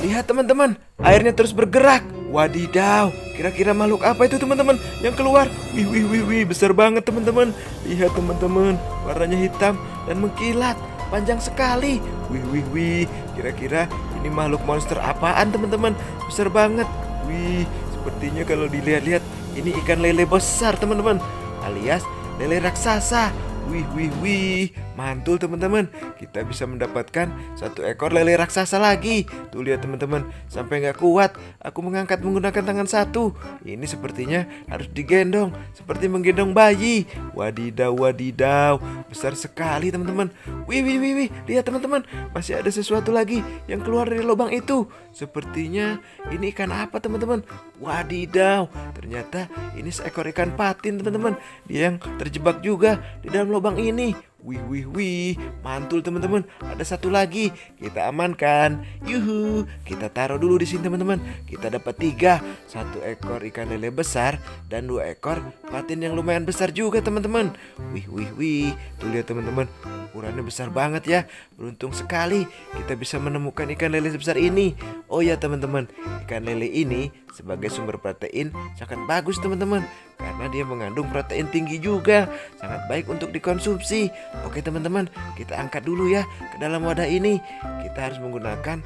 lihat teman-teman, airnya terus bergerak. Wadidaw, kira-kira makhluk apa itu teman-teman yang keluar? Wih, wih, wih, wih, besar banget teman-teman. Lihat teman-teman, warnanya hitam dan mengkilat, panjang sekali. Wih, wih, wih, kira-kira ini makhluk monster apaan teman-teman? Besar banget. Wih, sepertinya kalau dilihat-lihat ini ikan lele besar teman-teman, alias lele raksasa. Wih, wih, wih, mantul teman-teman. Kita bisa mendapatkan satu ekor lele raksasa lagi. Tuh lihat teman-teman, sampai nggak kuat aku mengangkat menggunakan tangan satu. Ini sepertinya harus digendong, seperti menggendong bayi. Wadidaw, wadidaw, besar sekali teman-teman. Wih, wih, wih, wih, lihat teman-teman, masih ada sesuatu lagi yang keluar dari lubang itu. Sepertinya ini ikan apa teman-teman? Wadidaw, ternyata ini seekor ikan patin teman-teman. Dia yang terjebak juga di dalam lubang ini. Wih, wih, wih, mantul teman-teman. Ada satu lagi, kita amankan. Yuhu, kita taruh dulu di sini teman-teman. Kita dapat 3, 1 ekor ikan lele besar dan 2 ekor patin yang lumayan besar juga teman-teman. Wih, wih, wih, tuh lihat teman-teman, ukurannya besar banget ya. Beruntung sekali kita bisa menemukan ikan lele sebesar ini. Oh ya teman-teman, ikan lele ini sebagai sumber protein sangat bagus teman-teman, karena dia mengandung protein tinggi juga, sangat baik untuk dikonsumsi. Oke teman-teman, kita angkat dulu ya ke dalam wadah ini. Kita harus menggunakan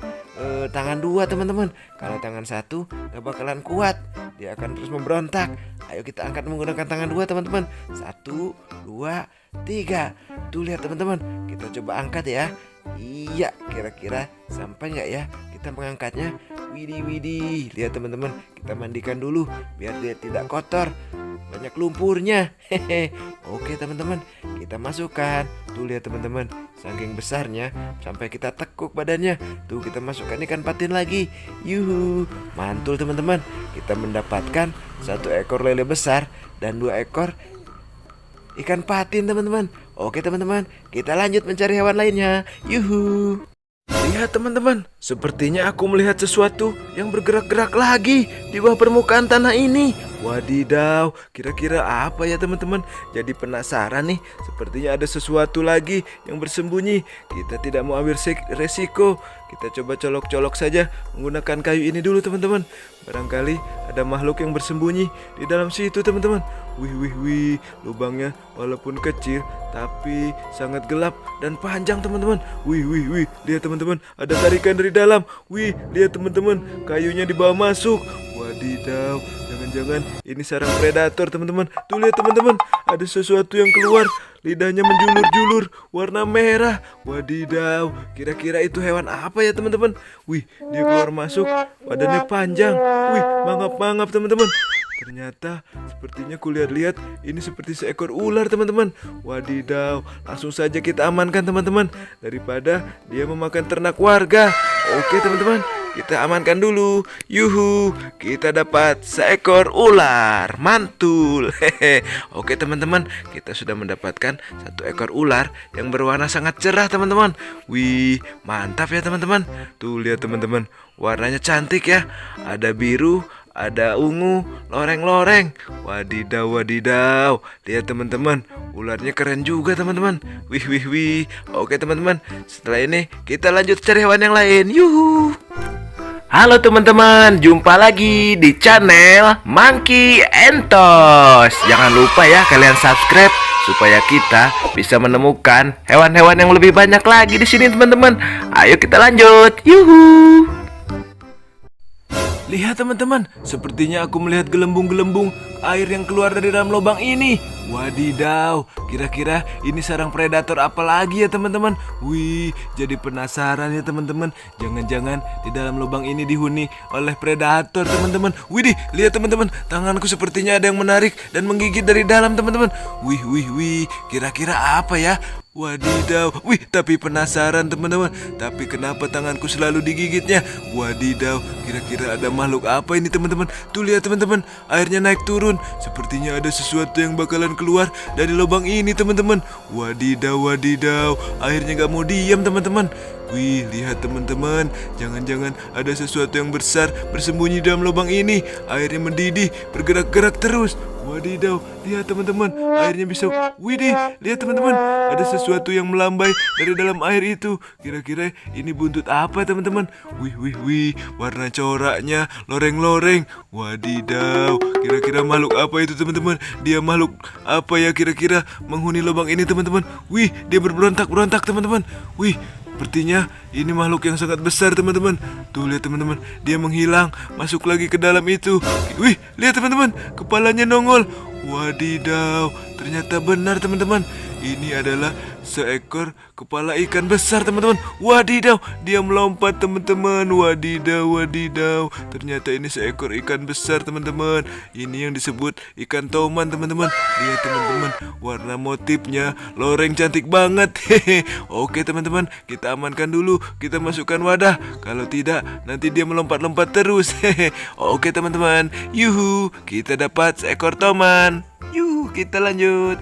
tangan 2 teman-teman. Kalau tangan 1 gak bakalan kuat, dia akan terus memberontak. Ayo kita angkat menggunakan tangan 2 teman-teman. 1, 2, 3. Tuh lihat teman-teman, kita coba angkat ya. Iya, kira-kira sampai nggak ya kita mengangkatnya? Widih, widih, lihat teman-teman, kita mandikan dulu biar dia tidak kotor, banyak lumpurnya. Hehe. Oke teman-teman, kita masukkan. Tuh lihat teman-teman, saking besarnya sampai kita tekuk badannya. Tuh kita masukkan ikan patin lagi. Yuhu, mantul teman-teman. Kita mendapatkan 1 ekor lele besar dan 2 ekor ikan patin teman-teman. Oke teman-teman, kita lanjut mencari hewan lainnya. Yuhu. Lihat teman-teman, sepertinya aku melihat sesuatu yang bergerak-gerak lagi di bawah permukaan tanah ini. Wadidaw, kira-kira apa ya teman-teman? Jadi penasaran nih, sepertinya ada sesuatu lagi yang bersembunyi. Kita tidak mau ambil resiko. Kita coba colok-colok saja menggunakan kayu ini dulu teman-teman. Barangkali ada makhluk yang bersembunyi di dalam situ teman-teman. Wih, wih, wih, lubangnya walaupun kecil tapi sangat gelap dan panjang teman-teman. Wih, wih, wih, lihat teman-teman, ada tarikan dari dalam. Wih, lihat teman-teman, kayunya dibawa masuk. Wadidaw, jangan-jangan ini sarang predator teman-teman. Tuh lihat teman-teman, ada sesuatu yang keluar. Lidahnya menjulur-julur, warna merah. Wadidaw, kira-kira itu hewan apa ya teman-teman? Wih, dia keluar masuk, badannya panjang. Wih, mangap-mangap teman-teman. Ternyata sepertinya kulihat-lihat ini seperti seekor ular teman-teman. Wadidaw, langsung saja kita amankan teman-teman, daripada dia memakan ternak warga. Oke teman-teman, kita amankan dulu. Yuhu, kita dapat seekor ular. Mantul. Hehe. Oke teman-teman, kita sudah mendapatkan 1 ekor ular yang berwarna sangat cerah teman-teman. Wih, mantap ya teman-teman. Tuh lihat teman-teman, warnanya cantik ya. Ada biru, ada ungu, loreng-loreng. Wadidaw, wadidaw. Lihat teman-teman, ularnya keren juga teman-teman. Wih, wih, wih. Oke teman-teman, setelah ini kita lanjut cari hewan yang lain. Yuhu. Halo teman-teman, jumpa lagi di channel Monkey Entos. Jangan lupa ya kalian subscribe supaya kita bisa menemukan hewan-hewan yang lebih banyak lagi di sini teman-teman. Ayo kita lanjut. Yuhu. Lihat teman-teman, sepertinya aku melihat gelembung-gelembung air yang keluar dari dalam lubang ini. Wadidaw, kira-kira ini sarang predator apa lagi ya teman-teman? Wih, jadi penasaran ya teman-teman. Jangan-jangan di dalam lubang ini dihuni oleh predator teman-teman. Widih, lihat teman-teman, tanganku sepertinya ada yang menarik dan menggigit dari dalam teman-teman. Wih, wih, wih, kira-kira apa ya? Wadidaw, wih, tapi penasaran teman-teman. Tapi kenapa tanganku selalu digigitnya? Wadidaw, kira-kira ada makhluk apa ini teman-teman? Tuh lihat teman-teman, airnya naik turun. Sepertinya ada sesuatu yang bakalan keluar dari lubang ini teman-teman. Wadidaw, wadidaw, airnya gak mau diam teman-teman. Wih, lihat teman-teman, jangan-jangan ada sesuatu yang besar bersembunyi dalam lubang ini. Airnya mendidih, bergerak-gerak terus. Wadidaw, lihat teman-teman, airnya bisa. Widih, lihat teman-teman, ada sesuatu yang melambai dari dalam air itu. Kira-kira ini buntut apa teman-teman? Wih, warna coraknya loreng-loreng. Wadidaw, kira-kira makhluk apa itu teman-teman? Dia makhluk apa ya kira-kira menghuni lubang ini teman-teman? Wih, dia berontak teman-teman. Wih, sepertinya ini makhluk yang sangat besar teman-teman. Tuh lihat teman-teman, dia menghilang, masuk lagi ke dalam itu. Wih, lihat teman-teman, kepalanya nongol. Wadidaw, ternyata benar teman-teman. Ini adalah seekor kepala ikan besar teman-teman. Wadidaw, dia melompat teman-teman. Wadidaw. Ternyata ini seekor ikan besar teman-teman. Ini yang disebut ikan toman teman-teman. Lihat teman-teman, warna motifnya loreng cantik banget. Hehe. Oke teman-teman, kita amankan dulu. Kita masukkan wadah. Kalau tidak, nanti dia melompat-lompat terus. Hehe. Oke teman-teman, yuhu, kita dapat seekor toman. Yuhu, kita lanjut.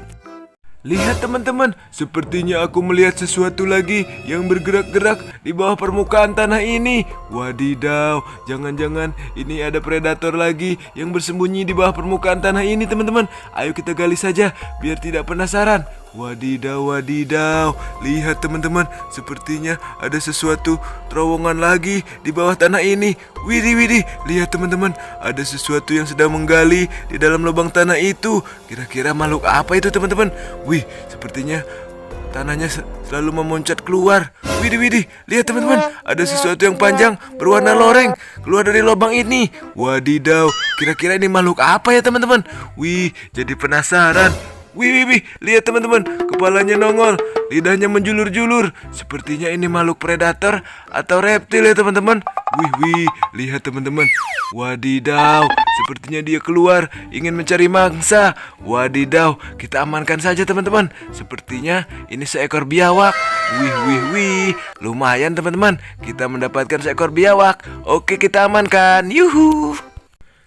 Lihat teman-teman, sepertinya aku melihat sesuatu lagi yang bergerak-gerak di bawah permukaan tanah ini. Wadidaw, jangan-jangan ini ada predator lagi yang bersembunyi di bawah permukaan tanah ini teman-teman. Ayo kita gali saja biar tidak penasaran. Wadidaw, lihat teman-teman, sepertinya ada sesuatu terowongan lagi di bawah tanah ini. Widih, lihat teman-teman, ada sesuatu yang sedang menggali di dalam lubang tanah itu. Kira-kira makhluk apa itu teman-teman? Wih, sepertinya tanahnya selalu memuncat keluar. Widih, lihat teman-teman, ada sesuatu yang panjang berwarna loreng keluar dari lubang ini. Wadidaw, kira-kira ini makhluk apa ya teman-teman? Wih, jadi penasaran. Wih, lihat teman-teman, kepalanya nongol, lidahnya menjulur-julur. Sepertinya ini makhluk predator atau reptil ya teman-teman. Wih, lihat teman-teman. Wadidaw, sepertinya dia keluar ingin mencari mangsa. Wadidaw, kita amankan saja teman-teman. Sepertinya ini seekor biawak. Wih, lumayan teman-teman, kita mendapatkan seekor biawak. Oke, kita amankan. Yuhu.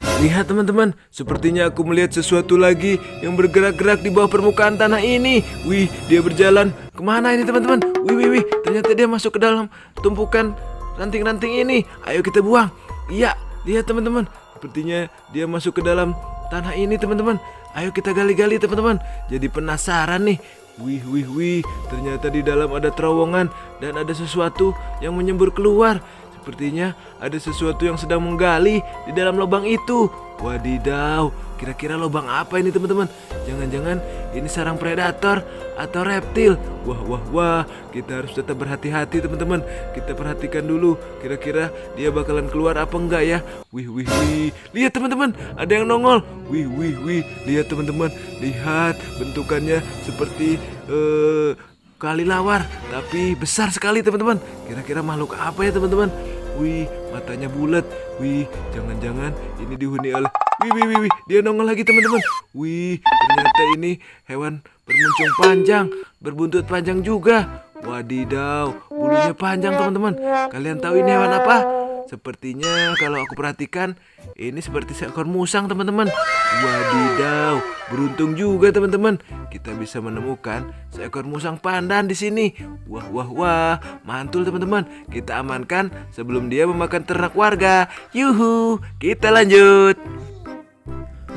Lihat teman-teman, sepertinya aku melihat sesuatu lagi yang bergerak-gerak di bawah permukaan tanah ini. Wih, dia berjalan kemana ini teman-teman? Wih, ternyata dia masuk ke dalam tumpukan ranting-ranting ini. Ayo kita buang. Iya, lihat teman-teman, sepertinya dia masuk ke dalam tanah ini teman-teman. Ayo kita gali-gali teman-teman. Jadi penasaran nih. Wih, ternyata di dalam ada terowongan dan ada sesuatu yang menyembur keluar. Sepertinya ada sesuatu yang sedang menggali di dalam lubang itu. Wadidaw, kira-kira lubang apa ini teman-teman? Jangan-jangan ini sarang predator atau reptil. Wah, kita harus tetap berhati-hati teman-teman. Kita perhatikan dulu, kira-kira dia bakalan keluar apa enggak ya. Wih, lihat teman-teman, ada yang nongol. Wih, lihat teman-teman, lihat bentukannya seperti kali lawar, tapi besar sekali teman-teman. Kira-kira makhluk apa ya teman-teman? Wih, matanya bulat. Wih, jangan-jangan ini dihuni oleh. Wih, dia nongol lagi teman-teman. Wih, ternyata ini hewan bermuncung panjang, berbuntut panjang juga. Wadidaw, bulunya panjang teman-teman. Kalian tahu ini hewan apa? Sepertinya kalau aku perhatikan ini seperti seekor musang teman-teman. Wadidaw, beruntung juga teman-teman. Kita bisa menemukan seekor musang pandan di sini. Wah, mantul teman-teman. Kita amankan sebelum dia memakan ternak warga. Yuhu, kita lanjut.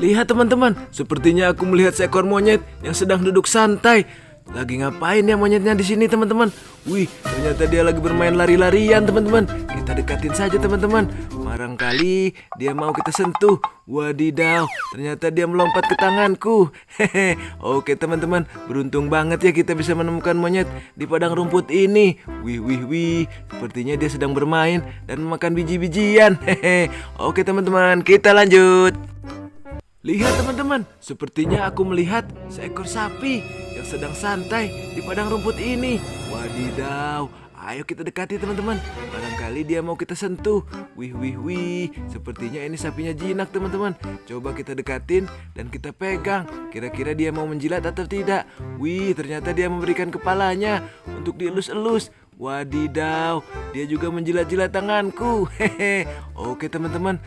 Lihat teman-teman, sepertinya aku melihat seekor monyet yang sedang duduk santai. Lagi ngapain ya monyetnya di sini teman-teman? Wih, ternyata dia lagi bermain lari-larian teman-teman. Kita dekatin saja teman-teman. Barangkali dia mau kita sentuh. Wadidaw, ternyata dia melompat ke tanganku. Hehe. Oke teman-teman, beruntung banget ya kita bisa menemukan monyet di padang rumput ini. Wih, sepertinya dia sedang bermain dan memakan biji-bijian. Hehe. Oke teman-teman, kita lanjut. Lihat teman-teman, sepertinya aku melihat seekor sapi yang sedang santai di padang rumput ini. Wadidaw, ayo kita dekati teman-teman. Barangkali dia mau kita sentuh. Wih, sepertinya ini sapinya jinak teman-teman. Coba kita dekatin dan kita pegang. Kira-kira dia mau menjilat atau tidak. Wih, ternyata dia memberikan kepalanya untuk dielus-elus. Wadidaw, dia juga menjilat-jilat tanganku. Hehe. Oke teman-teman,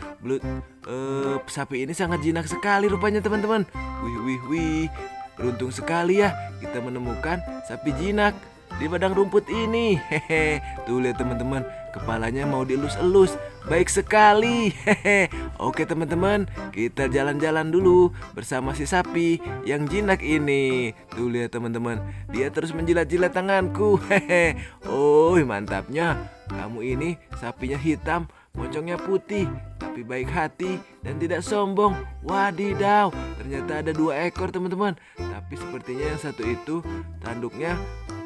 sapi ini sangat jinak sekali rupanya teman-teman. Wih, beruntung sekali ya kita menemukan sapi jinak di padang rumput ini. Hehe. Tuh lihat teman-teman, kepalanya mau dielus-elus. Baik sekali. Hehe. Oke teman-teman, kita jalan-jalan dulu bersama si sapi yang jinak ini. Tuh lihat teman-teman, dia terus menjilat-jilat tanganku. Hehe. Oh, mantapnya. Kamu ini sapinya hitam, moncongnya putih, tapi baik hati dan tidak sombong. Wadidaw, ternyata ada 2 ekor teman-teman. Tapi sepertinya yang satu itu tanduknya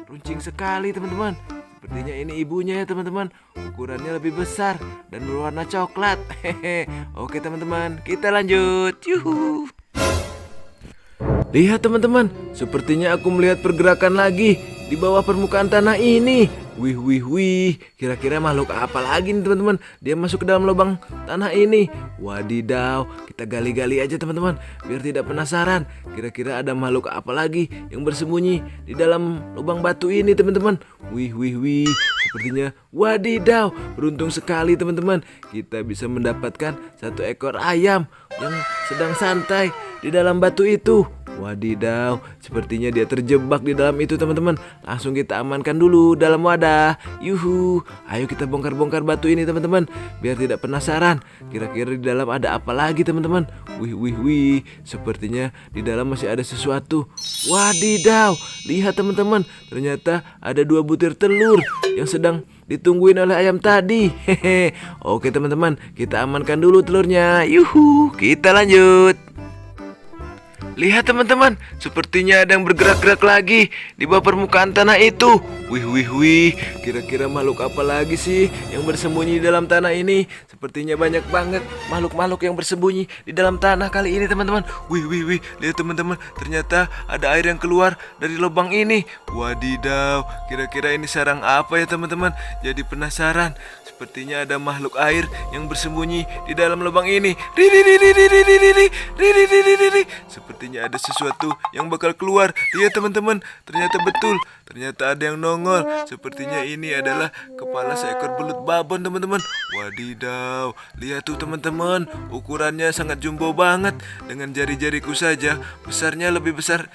runcing sekali teman-teman. Sepertinya ini ibunya ya teman-teman. Ukurannya lebih besar dan berwarna coklat. Hehe. Oke teman-teman, kita lanjut. Yuhu. Lihat teman-teman, sepertinya aku melihat pergerakan lagi di bawah permukaan tanah ini. Wih wih wih, kira-kira makhluk apa lagi nih teman-teman? Dia masuk ke dalam lubang tanah ini. Wadidaw, kita gali-gali aja teman-teman, biar tidak penasaran. Kira-kira ada makhluk apa lagi yang bersembunyi di dalam lubang batu ini teman-teman. Wih wih wih, sepertinya wadidaw, beruntung sekali teman-teman. Kita bisa mendapatkan 1 ekor ayam yang sedang santai di dalam batu itu. Wadidaw, sepertinya dia terjebak di dalam itu teman-teman. Langsung kita amankan dulu dalam wadah. Yuhu, ayo kita bongkar-bongkar batu ini teman-teman, biar tidak penasaran. Kira-kira di dalam ada apa lagi teman-teman. Wih wih wih, sepertinya di dalam masih ada sesuatu. Wadidaw, lihat teman-teman, ternyata ada 2 butir telur yang sedang ditungguin oleh ayam tadi. Hehe. Oke teman-teman, kita amankan dulu telurnya. Yuhu, kita lanjut. Lihat teman-teman, sepertinya ada yang bergerak-gerak lagi di bawah permukaan tanah itu. Wih wih wih, kira-kira makhluk apa lagi sih yang bersembunyi di dalam tanah ini? Sepertinya banyak banget makhluk-makhluk yang bersembunyi di dalam tanah kali ini teman-teman. Wih wih wih, lihat teman-teman, ternyata ada air yang keluar dari lubang ini. Wadidaw, kira-kira ini sarang apa ya teman-teman? Jadi penasaran. Sepertinya ada makhluk air yang bersembunyi di dalam lubang ini. Sepertinya ada sesuatu yang bakal keluar. Lihat teman-teman, ternyata betul. Ternyata ada yang nongol. Sepertinya ini adalah kepala seekor belut babon teman-teman. Wadidaw, lihat tuh teman-teman, ukurannya sangat jumbo banget. Dengan jari-jariku saja, besarnya lebih besar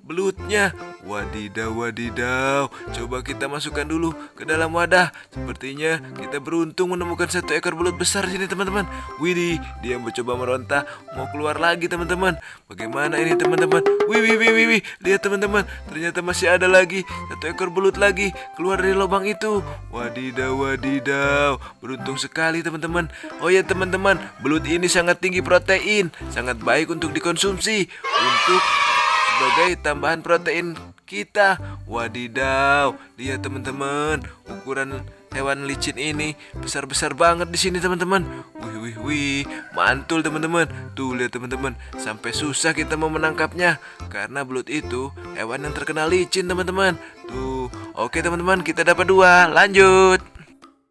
belutnya. Wadidaw, wadidaw. Coba kita masukkan dulu ke dalam wadah. Sepertinya kita beruntung menemukan 1 ekor belut besar sini teman-teman. Widih, dia mencoba meronta, mau keluar lagi teman-teman. Bagaimana ini teman-teman? Wih wih wih wih, wih. Lihat teman-teman, ternyata masih ada lagi 1 ekor belut lagi keluar dari lubang itu. Wadidaw, wadidaw. Beruntung sekali teman-teman. Oh ya teman-teman, belut ini sangat tinggi protein, sangat baik untuk dikonsumsi untuk sebagai tambahan protein kita. Wadidaw, lihat teman-teman, ukuran hewan licin ini besar-besar banget di sini teman-teman. Wih wih wih, mantul teman-teman. Tuh lihat teman-teman, sampai susah kita mau menangkapnya karena belut itu hewan yang terkenal licin teman-teman. Tuh, oke teman-teman, kita dapat 2. Lanjut.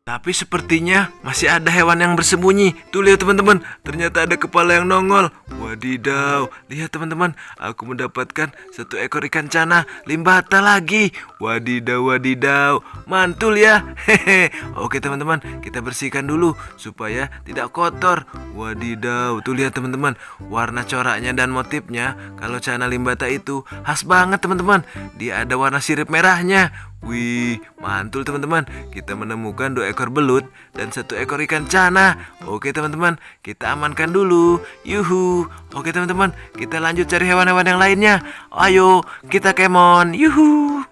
Tapi sepertinya masih ada hewan yang bersembunyi. Tuh lihat teman-teman, ternyata ada kepala yang nongol. Wadidaw, lihat teman-teman, aku mendapatkan 1 ekor ikan cana limbata lagi. Wadidaw, wadidaw, mantul ya. Hehe. Oke teman-teman, kita bersihkan dulu supaya tidak kotor. Wadidaw, tuh lihat teman-teman, warna coraknya dan motifnya. Kalau cana limbata itu khas banget teman-teman. Dia ada warna sirip merahnya. Wih, mantul teman-teman. Kita menemukan 2 ekor belut dan 1 ekor ikan cana. Oke teman-teman, kita amankan dulu. Yuhu. Oke teman-teman, kita lanjut cari hewan-hewan yang lainnya. Ayo, kita kemon. Yuhu.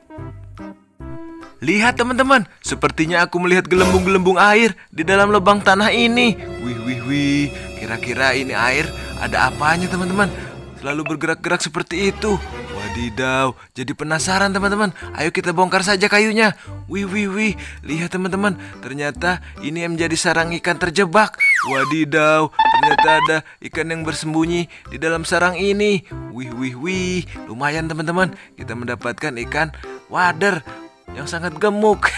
Lihat teman-teman, sepertinya aku melihat gelembung-gelembung air di dalam lubang tanah ini. Wih wih wih, kira-kira ini air ada apanya teman-teman? Selalu bergerak-gerak seperti itu. Wadidaw, jadi penasaran teman-teman. Ayo kita bongkar saja kayunya. Wih wih wih, lihat teman-teman, ternyata ini yang menjadi sarang ikan terjebak. Wadidaw, ternyata ada ikan yang bersembunyi di dalam sarang ini. Wih wih wih, lumayan teman-teman, kita mendapatkan ikan wader yang sangat gemuk.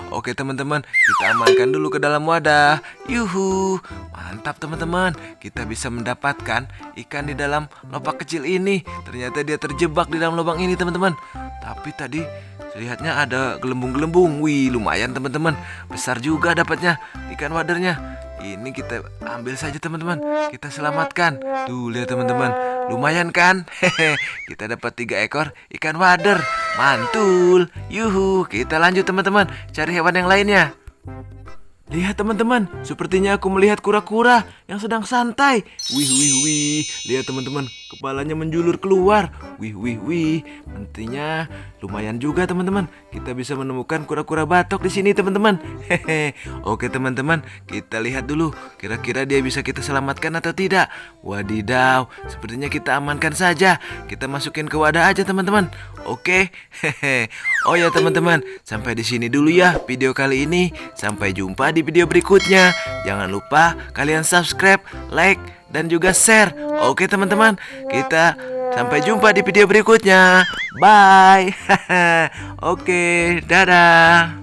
Oke teman-teman, kita amankan dulu ke dalam wadah. Yuhu, mantap teman-teman, kita bisa mendapatkan ikan di dalam lubang kecil ini. Ternyata dia terjebak di dalam lubang ini teman-teman. Tapi tadi lihatnya ada gelembung-gelembung. Wih, lumayan teman-teman, besar juga dapatnya ikan wadernya. Ini kita ambil saja teman-teman, kita selamatkan. Tuh lihat teman-teman, lumayan kan? Hehe, kita dapat 3 ekor ikan wader. Mantul. Yuhu, kita lanjut teman-teman, cari hewan yang lainnya. Lihat teman-teman, sepertinya aku melihat kura-kura yang sedang santai. Wih, wih, wih. Lihat teman-teman, kepalanya menjulur keluar. Wih, wih, wih. Nantinya lumayan juga teman-teman. Kita bisa menemukan kura-kura batok di sini teman-teman. Hehe. Oke teman-teman, kita lihat dulu. Kira-kira dia bisa kita selamatkan atau tidak. Wadidaw, sepertinya kita amankan saja. Kita masukin ke wadah aja teman-teman. Oke. Hehe. Oh ya teman-teman, sampai di sini dulu ya video kali ini. Sampai jumpa di video berikutnya. Jangan lupa kalian subscribe, like, dan juga share. Oke teman-teman, kita sampai jumpa di video berikutnya. Bye. Oke, dadah.